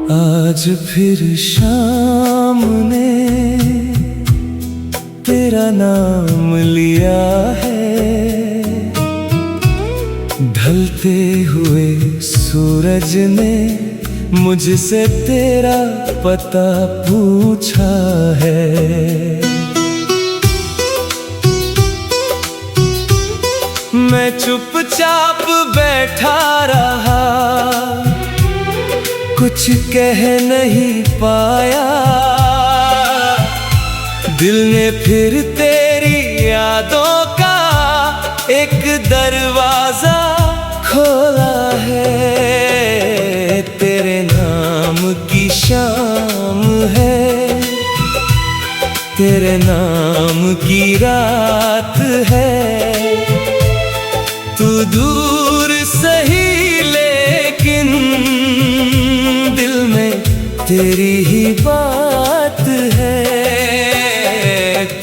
आज फिर शाम ने तेरा नाम लिया है। ढलते हुए सूरज ने मुझसे तेरा पता पूछा है। मैं चुपचाप बैठा रहा, कुछ कह नहीं पाया। दिल ने फिर तेरी यादों का एक दरवाजा खोला है। तेरे नाम की शाम है, तेरे नाम की रात है। तू दूर सही लेकिन दिल में तेरी ही बात है।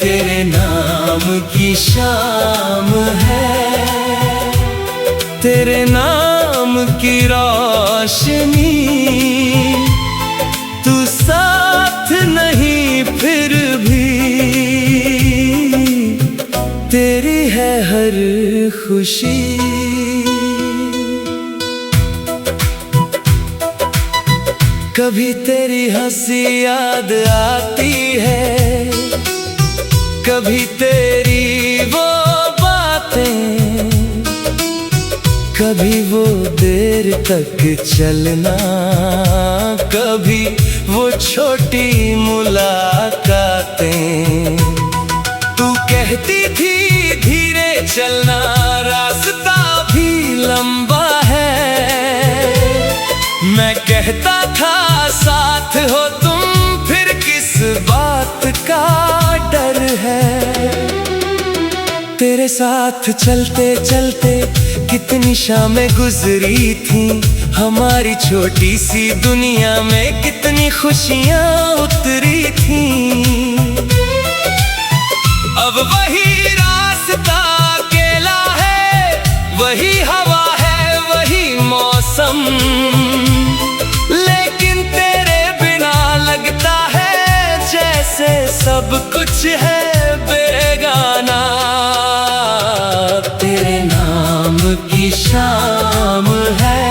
तेरे नाम की शाम है, तेरे नाम की रोशनी। तू साथ नहीं फिर भी तेरी है हर खुशी। कभी तेरी हंसी याद आती है, कभी तेरी वो बातें, कभी वो देर तक चलना, कभी वो छोटी मुलाकातें। तू कहती थी धीरे चलना, रास्ता भी लंबा है। मैं कहता था साथ हो तुम, फिर किस बात का डर है। तेरे साथ चलते चलते कितनी शामें गुजरी थी। हमारी छोटी सी दुनिया में कितनी खुशियां उतरी थी। अब वही रास्ता अकेला है, वही हवा है, वही मौसम। लेकिन तेरे बिना लगता है जैसे सब कुछ है बेगाना। तेरे नाम की शाम है,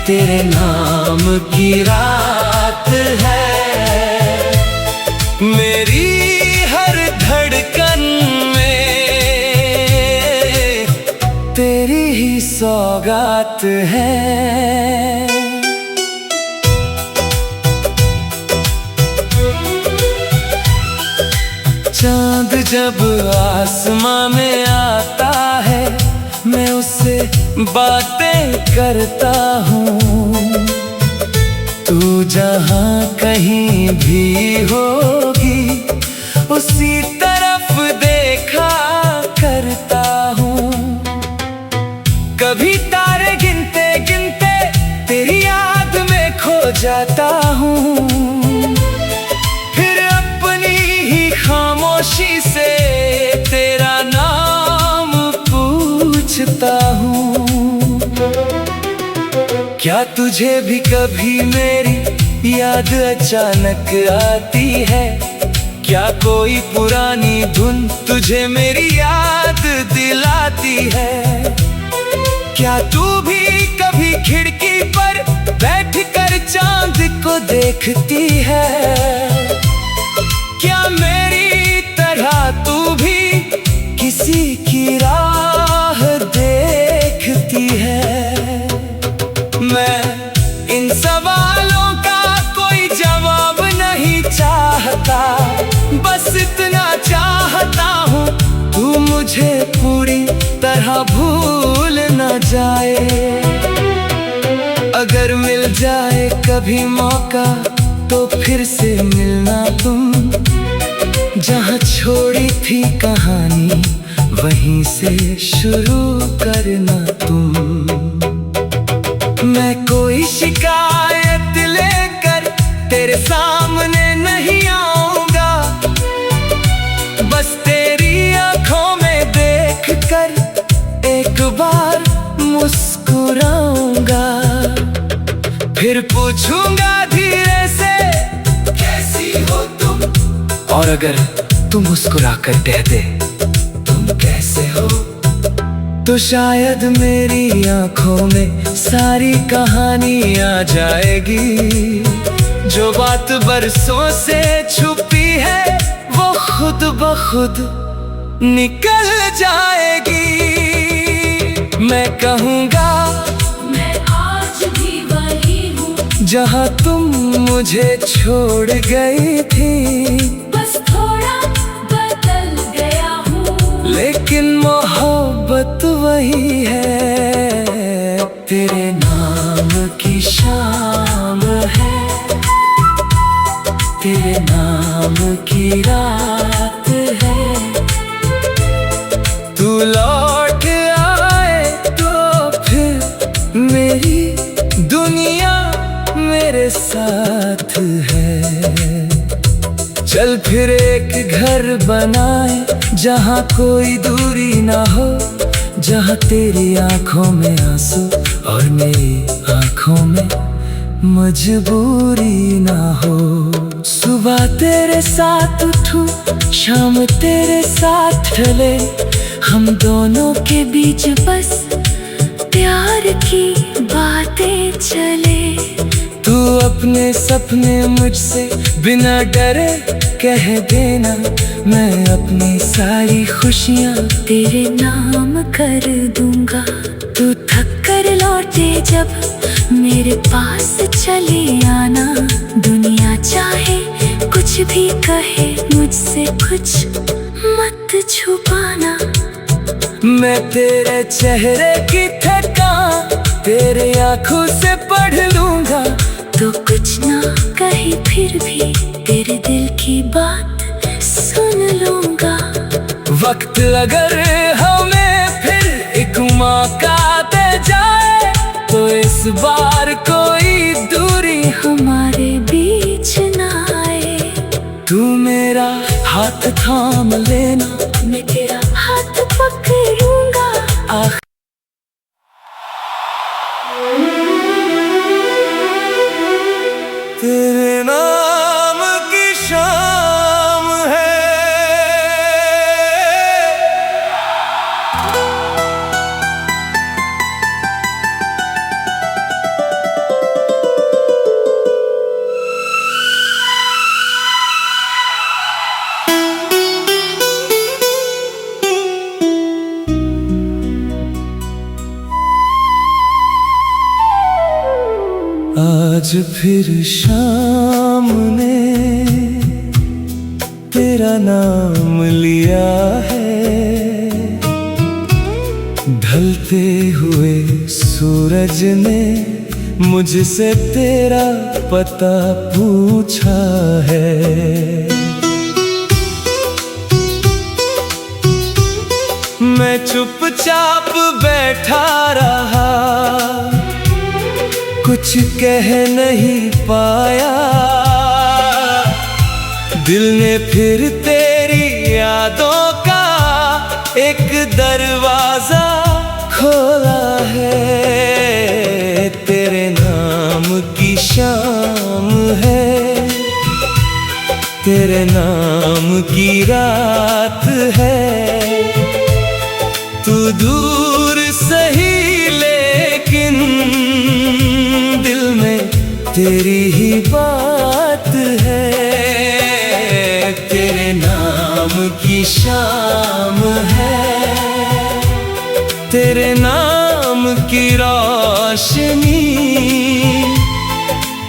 तेरे नाम की रात है। मेरी हर धड़कन में तेरी ही सौगात है। चांद जब आसमां में आता है, मैं उससे बातें करता हूँ। तू जहाँ कहीं भी होगी उसी तरफ देखा करता हूँ। कभी तारे गिनते गिनते तेरी याद में खो जाता हूँ। फिर अपनी ही खामोशी से तेरा नाम पूछता हूँ। क्या तुझे भी कभी मेरी याद अचानक आती है? क्या कोई पुरानी धुन तुझे मेरी याद दिलाती है? क्या तू भी कभी खिड़की पर बैठकर चांद को देखती है? क्या मेरी तरह तू भी किसी की राह देखती है? मैं इन सवालों का कोई जवाब नहीं चाहता, बस इतना चाहता हूँ तू मुझे पूरी तरह भूल न जाए। अगर मिल जाए कभी मौका तो फिर से मिलना तुम। जहाँ छोड़ी थी कहानी वहीं से शुरू करना तुम। मैं कोई शिकायत लेकर तेरे सामने नहीं आऊंगा, बस तेरी आंखों में देखकर एक बार मुस्कुराऊंगा। फिर पूछूंगा धीरे से कैसी हो तुम, और अगर तुम मुस्कुरा कर कह दे तुम कैसे हो, तो शायद मेरी आंखों में सारी कहानी आ जाएगी। जो बात बरसों से छुपी है वो खुद ब खुद निकल जाएगी। मैं कहूँगा मैं आज भी वही हूँ जहाँ तुम मुझे छोड़ गई थी, बस थोड़ा बदल गया हूँ, लेकिन मोहब्बत वही है। तेरे नाम की शाम है, तेरे नाम की रात है। तू लौट आए तो फिर मेरी दुनिया मेरे साथ है। चल फिर एक घर बनाए जहाँ कोई दूरी ना हो, जहाँ तेरी आंखों में आंसू और मेरी आंखों में मजबूरी ना हो। सुबह तेरे साथ उठूं, शाम तेरे साथ ढले, हम दोनों के बीच बस प्यार की बातें चले। तू अपने सपने मुझसे बिना डरे कह देना, मैं अपनी सारी खुशियाँ तेरे नाम कर दूंगा। तू थक कर लौटे जब मेरे पास चले आना, दुनिया चाहे कुछ भी कहे मुझसे कुछ मत छुपाना। मैं तेरे चेहरे की थकान तेरे आँखों से पढ़ लूंगा, तो कुछ ना कहे फिर भी तेरे दिल की बात सुन लूंगा। वक्त अगर हमें फिर एक मौका दे जाए, तो इस बार कोई दूरी हमारे बीच ना आए। तू मेरा हाथ थाम लेना, मैं तेरा हाथ पकड़ूंगा। तेरे नाम की शाम है। आज फिर शाम ने तेरा नाम लिया है, ढलते हुए सूरज ने मुझसे तेरा पता पूछा है। मैं चुपचाप बैठा रहा, कुछ कह नहीं पाया। दिल ने फिर तेरी यादों का एक दरवाजा खोला है। तेरे नाम की शाम है, तेरे नाम की रात है। तू दूर सही लेकिन दिल में तेरी ही बात है। तेरे नाम की शाम है, तेरे नाम की रोशनी।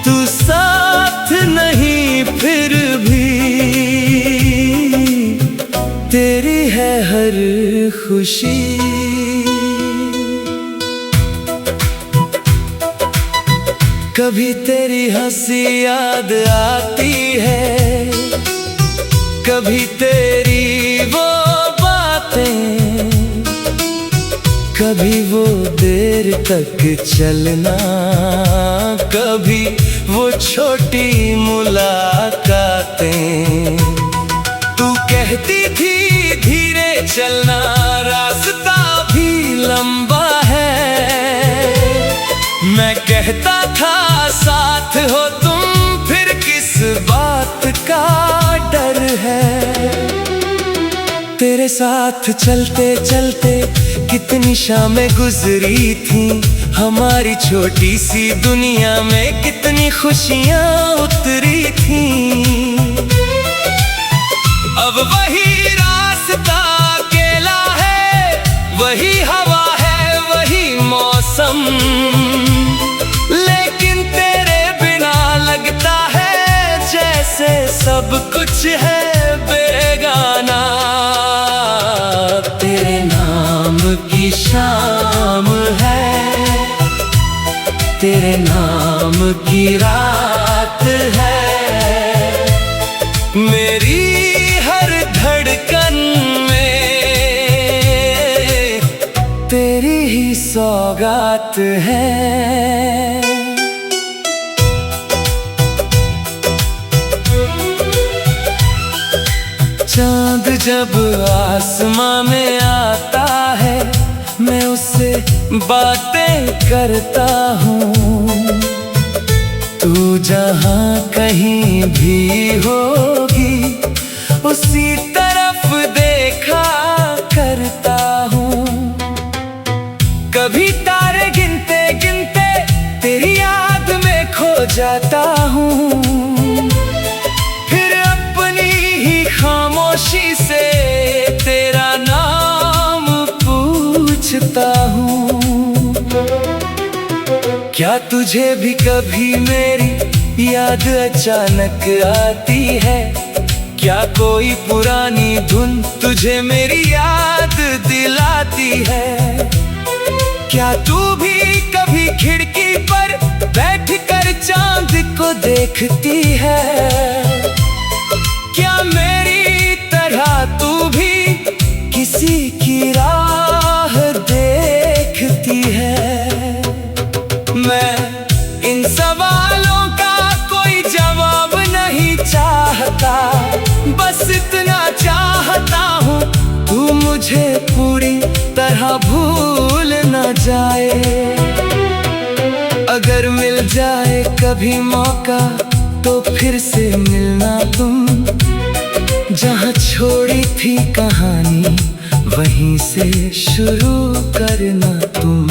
तू साथ नहीं फिर भी तेरी है हर खुशी। कभी तेरी हंसी याद आती है, कभी तेरी वो बातें, कभी वो देर तक चलना, कभी वो छोटी मुलाकातें। तू कहती थी धीरे चलना, रास्ता भी लंबा है। मैं कहता था तेरे साथ चलते चलते कितनी शामें गुजरी थी, हमारी छोटी सी दुनिया में कितनी खुशियां उतरी थी। अब वही रास्ता अकेला है, वही हवा है, वही मौसम, लेकिन तेरे बिना लगता है जैसे सब कुछ है बेगाना। तेरे नाम की शाम है, तेरे नाम की रात है, मेरी हर धड़कन में तेरी ही सौगात है। चांद जब आसमां में आता है, मैं उससे बातें करता हूँ। तू जहाँ कहीं भी होगी उसी तरफ देखा करता हूँ। कभी तारे गिनते गिनते तेरी याद में खो जाता हूँ, खामोशी से तेरा नाम पूछता हूँ। क्या तुझे भी कभी मेरी याद अचानक आती है? क्या कोई पुरानी धुन तुझे मेरी याद दिलाती है? क्या तू भी कभी खिड़की पर बैठकर चांद को देखती है? क्या मेरी तरह तू भी किसी की राह देखती है? मैं इन सवालों का कोई जवाब नहीं चाहता, बस इतना चाहता हूँ तू मुझे पूरी तरह भूल न जाए। अगर मिल जाए कभी मौका तो फिर से मिलना तुम, जहाँ छोड़ी थी कहानी वहीं से शुरू करना तुम।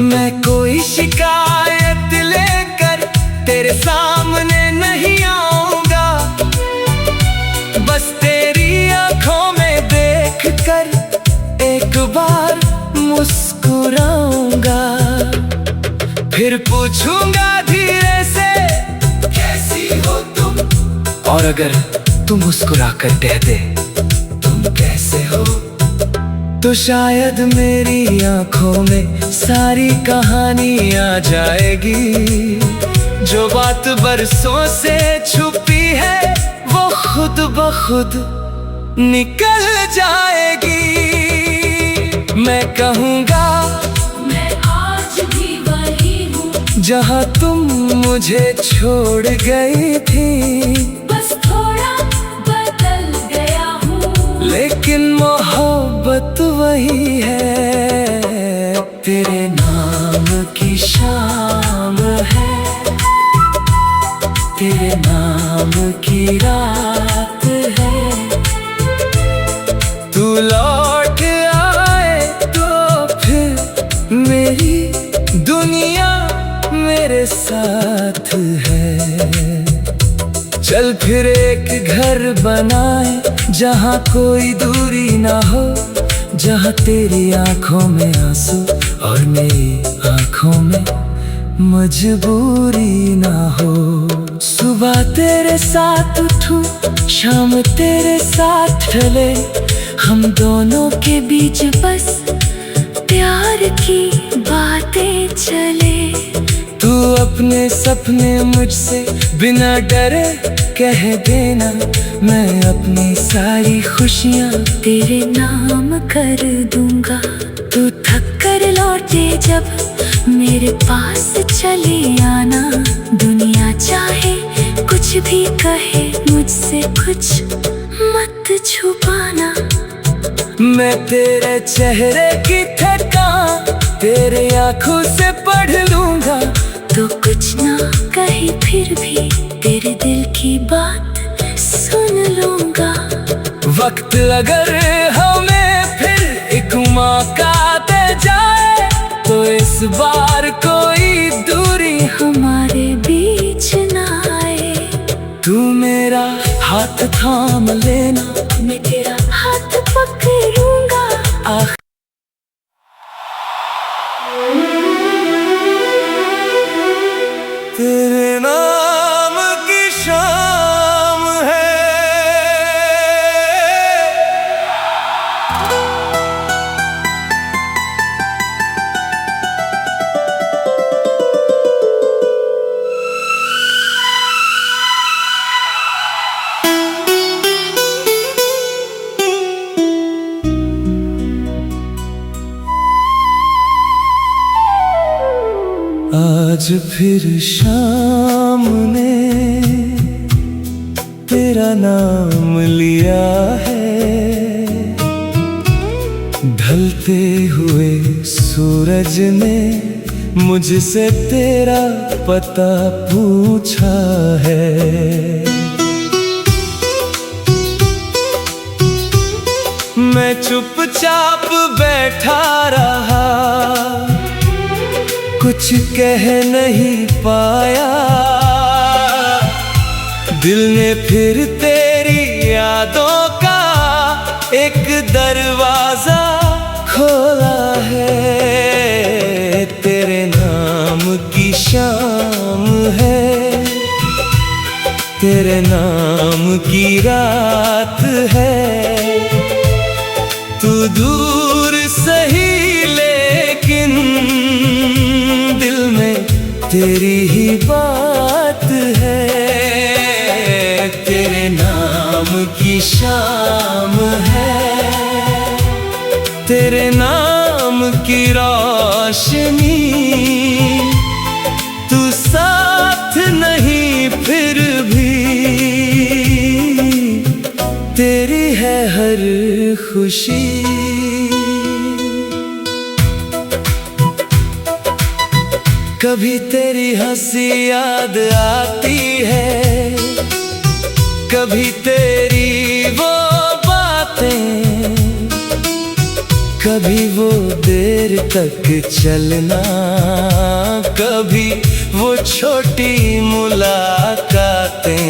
मैं कोई शिकायत लेकर तेरे सामने नहीं आऊंगा, बस तेरी आंखों में देखकर एक बार मुस्कुराऊंगा। फिर पूछूंगा धीरे से कैसी हो तुम, और अगर तू मुस्कुरा कर कह दे तुम कैसे हो, तो शायद मेरी आंखों में सारी कहानी आ जाएगी। जो बात बरसों से छुपी है वो खुद ब खुद निकल जाएगी। मैं कहूँगा मैं आज भी वही हूँ जहाँ तुम मुझे छोड़ गई थी, बस थोड़ा बदल गया हूँ, लेकिन मोहब्बत वही है। तेरे नाम की शाम है, तेरे नाम की रात है, तू लौट आए तो फिर मेरी दुनिया मेरे साथ है। चल फिर एक घर बनाए जहाँ कोई दूरी ना हो, जहाँ तेरी आंखों में आंसू और मेरी आंखों में मजबूरी ना हो। सुबह तेरे साथ उठूं, शाम तेरे साथ ढले, हम दोनों के बीच बस प्यार की बातें चले। तू अपने सपने मुझसे बिना डरे कह देना, मैं अपनी सारी खुशियाँ तेरे नाम कर दूंगा। तू थक कर लौटे जब मेरे पास चले आना, दुनिया चाहे कुछ भी कहे मुझसे कुछ मत छुपाना। मैं तेरे चेहरे की थकान तेरे आँखों से पढ़ लूंगा, तो कुछ ना कहे फिर भी तेरे दिल की बात सुन लूंगा। वक्त अगर हमें फिर एक मौका दे जाए तो इस बार कोई दूरी हमारे बीच ना आए। तू मेरा हाथ थाम लेना, मैं तेरा हाथ पकड़ूंगा। आखिर तेरे नाम की शाम है। आज फिर शाम ने तेरा नाम लिया है। ढलते हुए सूरज ने मुझसे तेरा पता पूछा है। मैं चुपचाप बैठा रहा, कुछ कह नहीं पाया। दिल ने फिर तेरी यादों का एक दरवाजा खोला है। तेरे नाम की शाम है, तेरे नाम की रात है। तू दूर सही लेकिन दिल में तेरी ही बात है। तेरे नाम की शाम है, तेरे नाम की रोशनी। तू साथ नहीं फिर भी तेरी है हर खुशी। कभी तेरी हंसी याद आती है, कभी तेरी वो बातें, कभी वो देर तक चलना, कभी वो छोटी मुलाकातें।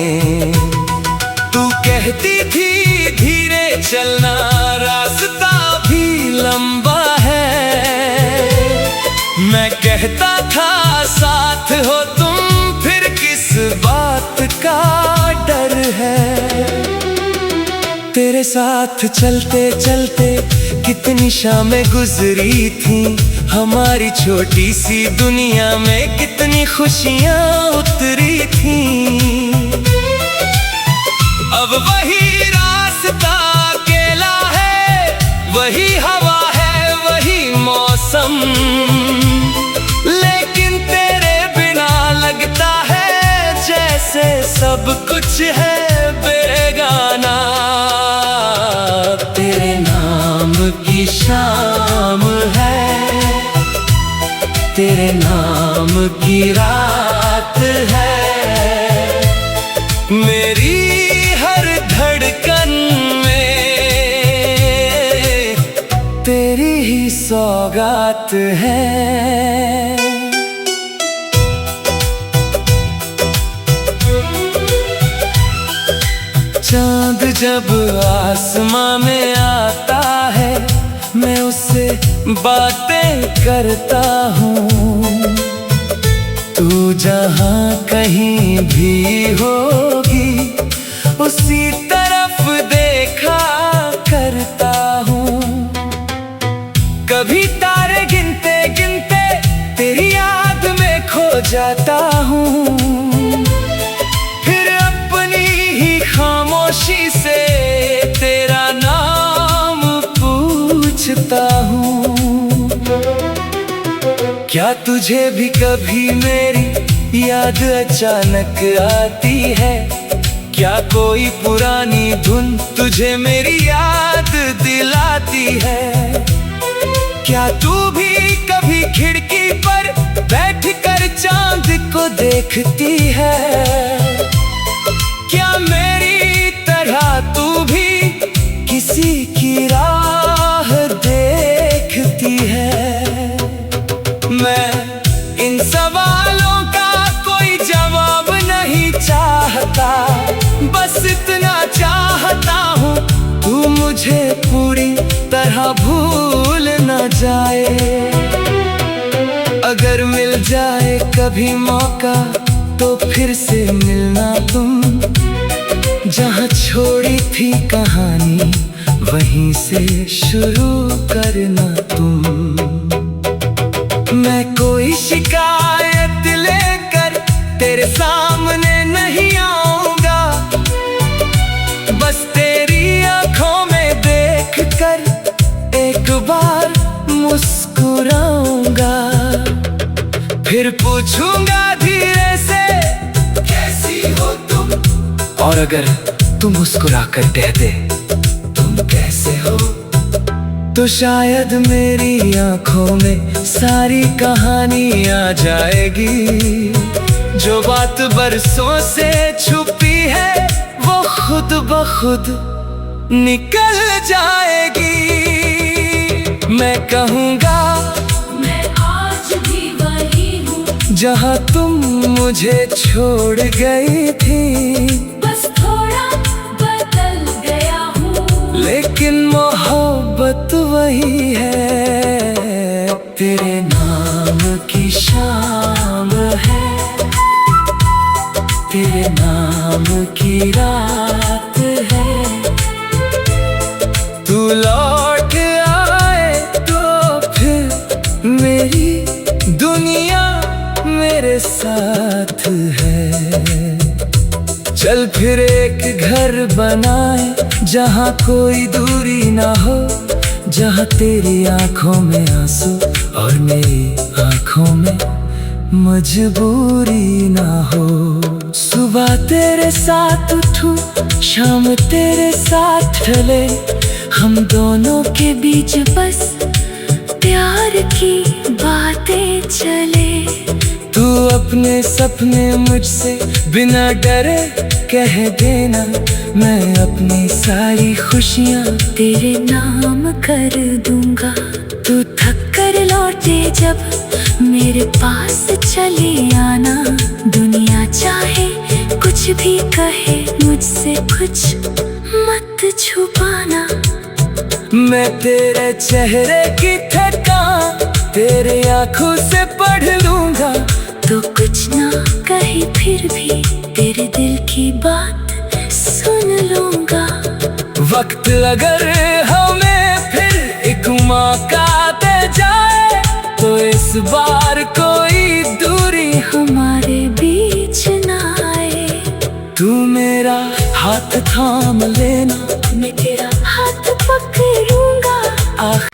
तू कहती थी धीरे चलना, रास्ता भी लंबा है। मैं कहता था साथ हो तुम, फिर किस बात का डर है। तेरे साथ चलते चलते कितनी शामें गुजरी थी। हमारी छोटी सी दुनिया में कितनी खुशियां उतरी थी। अब वही रास्ता अकेला है, वही हवा है, वही मौसम। लेकिन तेरे बिना लगता है जैसे सब कुछ है बेगाना। तेरे नाम की शाम है, तेरे नाम की रात है। मेरी हर धड़कन में तेरी ही सौगात है। चांद जब आसमां में आता है, मैं उससे बातें करता हूँ। तू जहाँ कहीं भी होगी उसी तरफ देखा करता हूँ। कभी तारे गिनते गिनते तेरी याद में खो जाता हूँ। फिर अपनी ही खामोशी से तेरा नाम पूछता हूँ। क्या तुझे भी कभी मेरी याद अचानक आती है? क्या कोई पुरानी धुन तुझे मेरी याद दिलाती है? क्या तू भी कभी खिड़की पर बैठकर चांद को देखती है? क्या मेरी तरह तू भी किसी की राह देखती है। मैं इन सवालों का कोई जवाब नहीं चाहता, बस इतना चाहता हूँ तू मुझे पूरी तरह भूल न जाए। अगर मिल जाए कभी मौका तो फिर से मिलना तुम, जहाँ छोड़ी थी कहानी वहीं से शुरू करना तुम। मैं कोई शिकायत लेकर तेरे सामने नहीं आऊंगा, बस तेरी आंखों में देखकर एक बार मुस्कुराऊंगा। फिर पूछूंगा धीरे से कैसी हो तुम, और अगर तू मुस्कुरा कर कह दे तुम कैसे हो, तो शायद मेरी आंखों में सारी कहानी आ जाएगी। जो बात बरसों से छुपी है वो खुद ब खुद निकल जाएगी। मैं कहूँगा मैं आज भी वही हूँ जहाँ तुम मुझे छोड़ गई थी, बस थोड़ा बदल गया हूँ, लेकिन मोहब्बत वही है। तेरे नाम की शाम है, तेरे नाम की रात है। तू लौट आए तो फिर मेरी दुनिया मेरे साथ है। चल फिर एक घर बनाए जहाँ कोई दूरी ना हो, जहाँ तेरी आंखों में आंसू और मेरी आंखों में मजबूरी ना हो। सुबह तेरे साथ उठूं, शाम तेरे साथ ढले, हम दोनों के बीच बस प्यार की बातें चले। तू अपने सपने मुझसे बिना डरे कह देना, मैं अपनी सारी खुशियाँ तेरे नाम कर दूंगा। तू थक कर लौटे जब मेरे पास चले आना, दुनिया चाहे कुछ भी कहे मुझसे कुछ मत छुपाना। मैं तेरे चेहरे की थकान तेरे आंखों से पढ़ लूंगा, तो कुछ ना कही फिर भी तेरे दिल की बात सुन लूंगा। वक्त अगर हमें फिर एक मौका दे जाए, तो इस बार कोई दूरी हमारे बीच ना आए। तू मेरा हाथ थाम लेना, मैं तेरा हाथ पकड़ूंगा। आखिर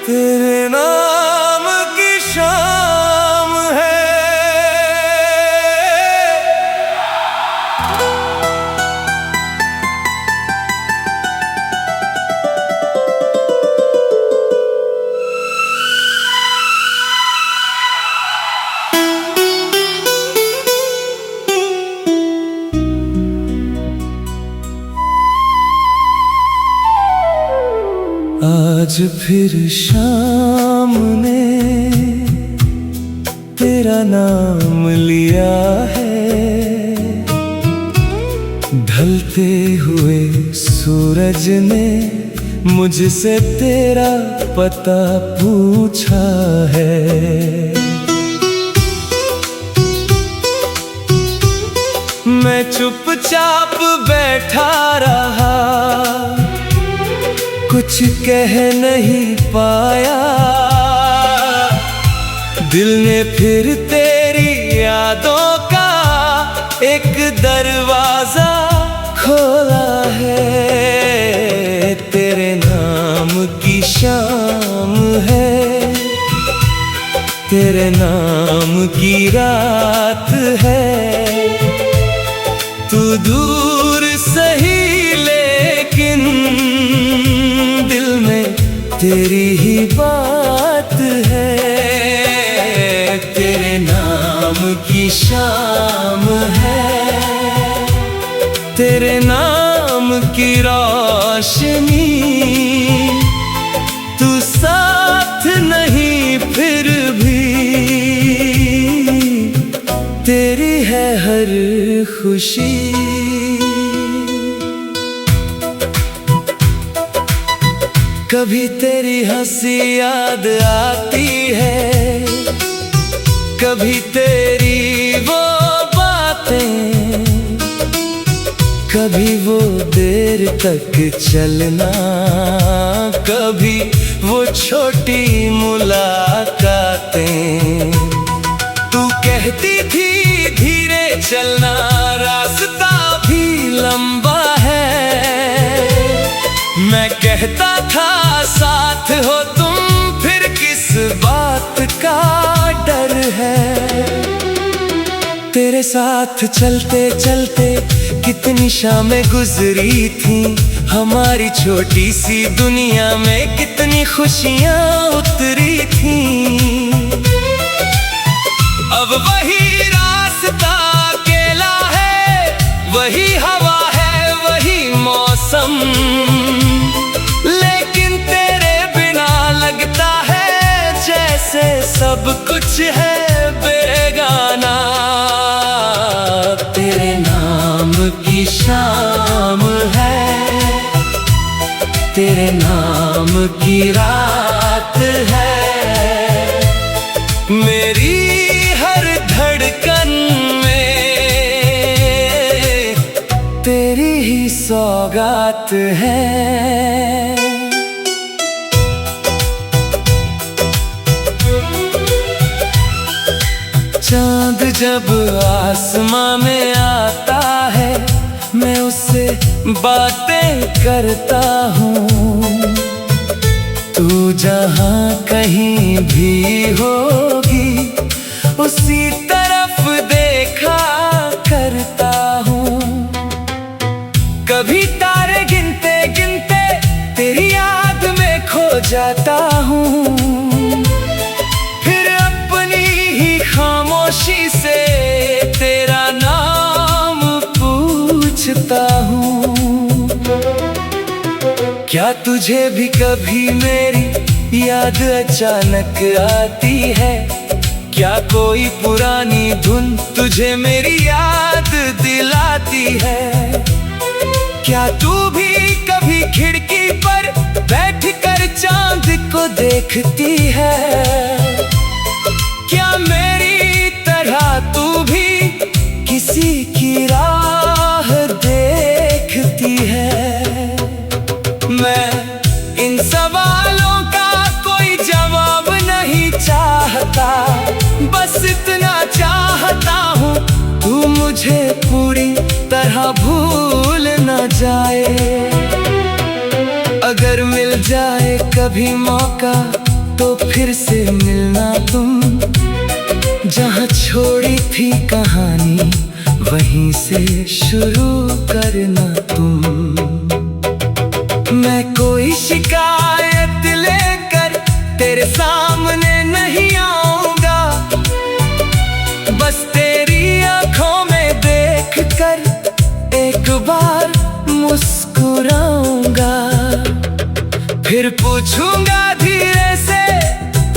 तेरे नाम की शाम है। आज फिर शाम ने तेरा नाम लिया है, ढलते हुए सूरज ने मुझसे तेरा पता पूछा है। मैं चुपचाप बैठा रहा, कुछ कह नहीं पाया। दिल ने फिर तेरी यादों का एक दरवाजा खोला है। तेरे नाम की शाम है, तेरे नाम की रात है। तू दूर सही लेकिन दिल में तेरी ही बात है। तेरे नाम की शाम है, रोशनी, तू साथ नहीं फिर भी तेरी है हर खुशी। कभी तेरी हंसी याद आती है, कभी तेरी वो बातें, कभी वो देर तक चलना, कभी वो छोटी मुलाकातें। तू कहती थी धीरे चलना, रास्ता भी लंबा है। मैं कहता था साथ हो तुम, फिर किस बात का डर है। तेरे साथ चलते चलते कितनी शामें गुजरी थी, हमारी छोटी सी दुनिया में कितनी खुशियां उतरी थी। अब वही रास्ता अकेला है, वही हवा है, वही मौसम, लेकिन तेरे बिना लगता है जैसे सब कुछ है बेगाना। तेरे नाम की शाम है, तेरे नाम की रात है, मेरी हर धड़कन में तेरी ही सौगात है। चांद जब आसमां में आता है, मैं उससे बातें करता हूँ। तू जहाँ कहीं भी होगी, उसी तरफ देखा करता हूँ। कभी तारे गिनते गिनते तेरी याद में खो जाता हूँ, फिर अपनी ही खामोशी से तेरा नाम पूछता हूँ। क्या तुझे भी कभी मेरी याद अचानक आती है? क्या कोई पुरानी धुन तुझे मेरी याद दिलाती है? क्या तू भी कभी खिड़की पर बैठकर चांद को देखती है? क्या मेरी तरह तू भी किसी की राह देखती है? मैं इन सवालों का कोई जवाब नहीं चाहता, बस इतना चाहता हूँ तू मुझे पूरी तरह भूल न जाए। अगर मिल जाए कभी मौका तो फिर से मिलना तुम, जहाँ छोड़ी थी कहानी वहीं से शुरू करना तुम। मैं कोई शिकायत लेकर तेरे सामने नहीं आऊंगा, बस तेरी आंखों में देखकर एक बार मुस्कुराऊंगा। फिर पूछूंगा धीरे से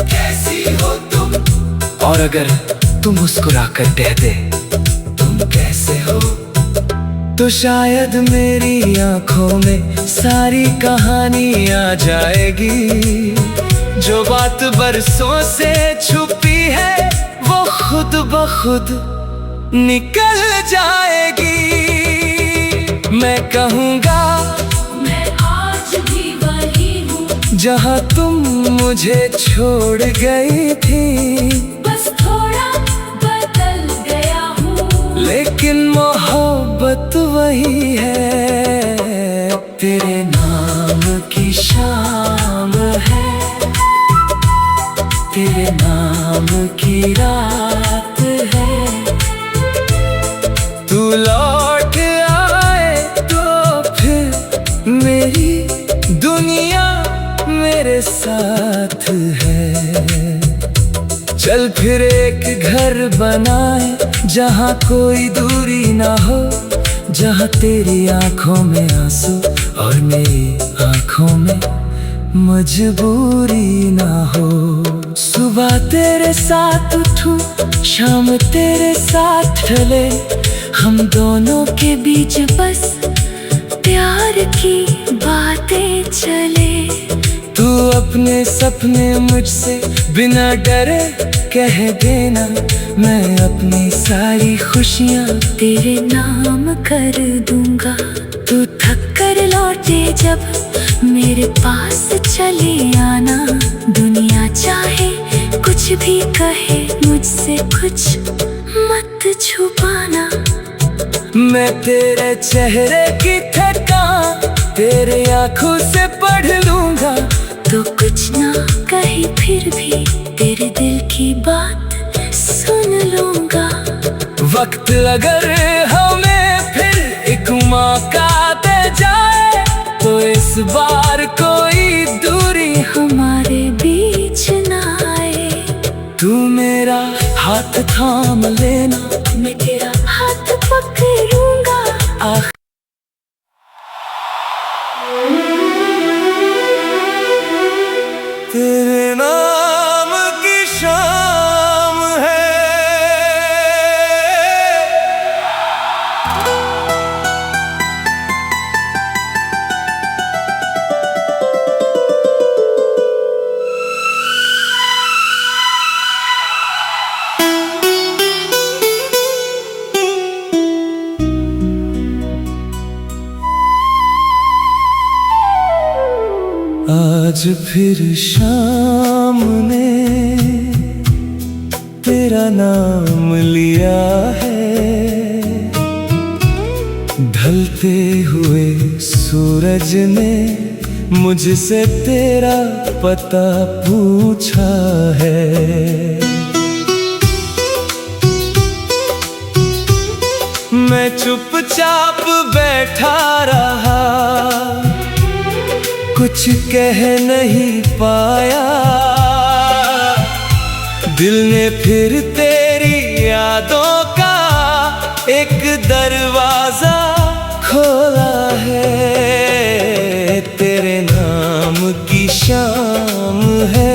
कैसी हो तुम, और अगर तू मुस्कुरा कर कह दे तुम कैसे हो, तो शायद मेरी आंखों में सारी कहानी आ जाएगी। जो बात बरसों से छुपी है वो खुद ब खुद निकल जाएगी। मैं कहूँगा मैं आज भी वही हूँ जहाँ तुम मुझे छोड़ गई थी, बस थोड़ा बदल गया हूँ, लेकिन मोहब्बत वही है। तेरे नाम की शाम है, तेरे नाम की रात है। तू लौट आए तो फिर मेरी दुनिया मेरे साथ है। चल फिर एक घर बनाए जहाँ कोई दूरी ना हो, जहाँ तेरी आंखों में आंसू और मेरी आंखों में मजबूरी ना हो। सुबह तेरे साथ उठूं, शाम तेरे साथ ढले, हम दोनों के बीच बस प्यार की बातें चले। तू अपने सपने मुझसे बिना डरे कह देना, मैं अपनी सारी खुशियाँ तेरे नाम कर दूंगा। तू थक कर लौटे जब मेरे पास चले आना, दुनिया चाहे कुछ भी कहे मुझसे कुछ मत छुपाना। मैं तेरे चेहरे की थकान तेरे आंखों से पढ़ लूंगा। तो कुछ ना कही फिर भी तेरे दिल की बात सुन लूंगा। वक्त अगर हमें फिर एक मौका दे जाए, तो इस बार कोई दूरी हमारे बीच ना आए। तू मेरा हाथ थाम लेना, मैं तेरा हाथ पकड़ूंगा। तेरे नाम की शाम है। आज फिर शाम ने तेरा नाम लिया है, ढलते हुए सूरज ने मुझसे तेरा पता पूछा है। मैं चुपचाप बैठा रहा, कुछ कह नहीं पाया। दिल ने फिर तेरी यादों का एक दरवाजा खोला है। तेरे नाम की शाम है।